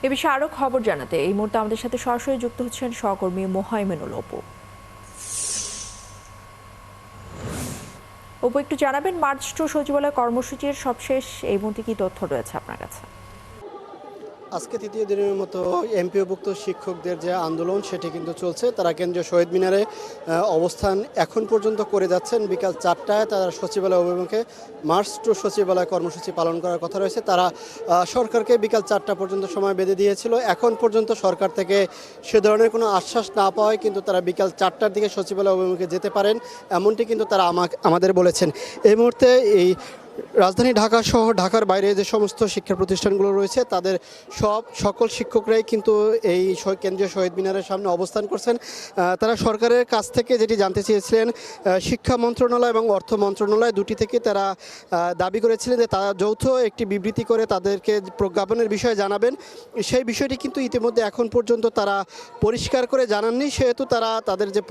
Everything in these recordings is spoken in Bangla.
এ বিষয়ে আরো খবর জানাতে এই মুহূর্তে আমাদের সাথে সরাসরি যুক্ত হচ্ছেন সহকর্মী মোহাইমেনুল অপু। অপু, একটু জানাবেন মার্চ টু সচিবালয় কর্মসূচির সবশেষ এই মুহূর্তে কি তথ্য রয়েছে আপনার কাছে? আজকে তৃতীয় দিনের মতো এমপিওভুক্ত শিক্ষকদের যে আন্দোলন সেটি কিন্তু চলছে। তারা কেন্দ্রীয় শহীদ মিনারে অবস্থান এখন পর্যন্ত করে যাচ্ছেন। বিকাল 4টায় তারা সচিবালয় অভিমুখে মার্চ টু সচিবালয় কর্মসূচি পালন করার কথা রয়েছে। তারা সরকারকে বিকাল 4টা পর্যন্ত সময় বেঁধে দিয়েছিল। এখন পর্যন্ত সরকার থেকে সে ধরনের কোনো আশ্বাস না পাওয়ায় কিন্তু তারা বিকাল 4টার দিকে সচিবালয় অভিমুখে যেতে পারেন, এমনটি কিন্তু তারা আমাদের বলেছেন। এই মুহূর্তে এই রাজধানী ঢাকা সহ ঢাকার বাইরে যে সমস্ত শিক্ষা প্রতিষ্ঠানগুলো রয়েছে তাদের সকল শিক্ষকরাই কিন্তু এই কেন্দ্রীয় শহীদ মিনারের সামনে অবস্থান করছেন। তারা সরকারের কাছ থেকে যেটি জানতে চেয়েছিলেন, শিক্ষা মন্ত্রণালয় এবং অর্থ মন্ত্রণালয় দুটি থেকে তারা দাবি করেছিলেন যে তারা যৌথ একটি বিবৃতি করে তাদেরকে প্রজ্ঞাপনের বিষয়ে জানাবেন। সেই বিষয়টি কিন্তু ইতিমধ্যে এখন পর্যন্ত তারা পরিষ্কার করে জানাননি, সেহেতু তারা তাদের যে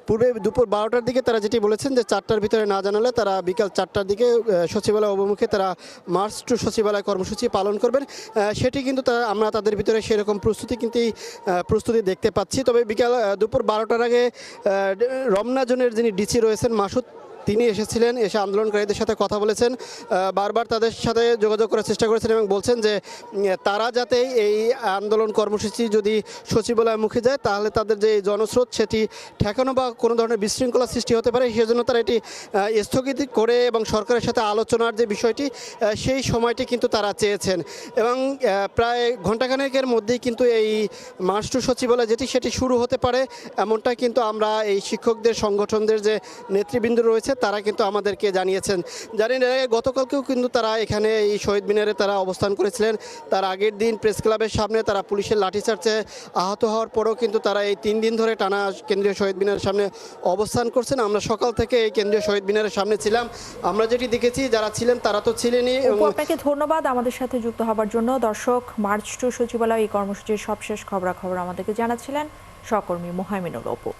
পূর্বে দুপুর 12টার দিকে তারা যেটি বলেছেন যে 4টার ভিতরে না জানালে তারা বিকাল 4টার দিকে সচিবালয় অভিমুখে তারা মার্চ টু সচিবালয় কর্মসূচি পালন করবেন। সেটি কিন্তু আমরা তাদের ভিতরে সেরকম প্রস্তুতি দেখতে পাচ্ছি। তবে দুপুর 12টার আগে রমনা জোনের যিনি ডিসি রয়েছেন মাসুদ, তিনি এসেছিলেন, এসে আন্দোলনকারীদের সাথে কথা বলেছেন, বারবার তাদের সাথে যোগাযোগ করার চেষ্টা করেছেন এবং বলছেন যে তারা যাতে এই আন্দোলন কর্মসূচি যদি সচিবালয় মুখে যায় তাহলে তাদের যে জনস্রোত সেটি ঠেকানো বা কোনো ধরনের বিশৃঙ্খলা সৃষ্টি হতে পারে, সেজন্য তারা এটি স্থগিত করে এবং সরকারের সাথে আলোচনার যে বিষয়টি সেই সময়টি কিন্তু তারা চেয়েছেন। এবং প্রায় ঘণ্টাখানেকের মধ্যেই কিন্তু এই মার্চ টু সচিবালয় সেটি শুরু হতে পারে, এমনটা কিন্তু আমরা এই শিক্ষকদের সংগঠনদের যে নেতৃবৃন্দ রয়েছে তারা কিন্তু আমাদেরকে জানিয়েছেন। জানেন, গতকালকেও কিন্তু তারা এখানে এই শহীদ মিনারে তারা অবস্থান করেছিলেন। তার আগের দিন প্রেস ক্লাবের সামনে তারা পুলিশের লাঠিচার্জে আহত হওয়ার পরেও কিন্তু তারা এই 3 দিন ধরে টানা কেন্দ্রীয় শহীদ মিনারের সামনে অবস্থান করছেন। আমরা সকাল থেকে এই কেন্দ্রীয় শহীদ মিনারের সামনে ছিলাম। আমরা যেটি দেখেছি যারা ছিলেন তারা তো ছিলেনই। আপনাকে ধন্যবাদ আমাদের সাথে যুক্ত হবার জন্য। দর্শক, মার্চ টু সচিবালয় এই কর্মসূচির সবশেষ খবরাখবর আমাদেরকে জানাচ্ছিলেন সহকর্মী মোহাইমেনুল অপু।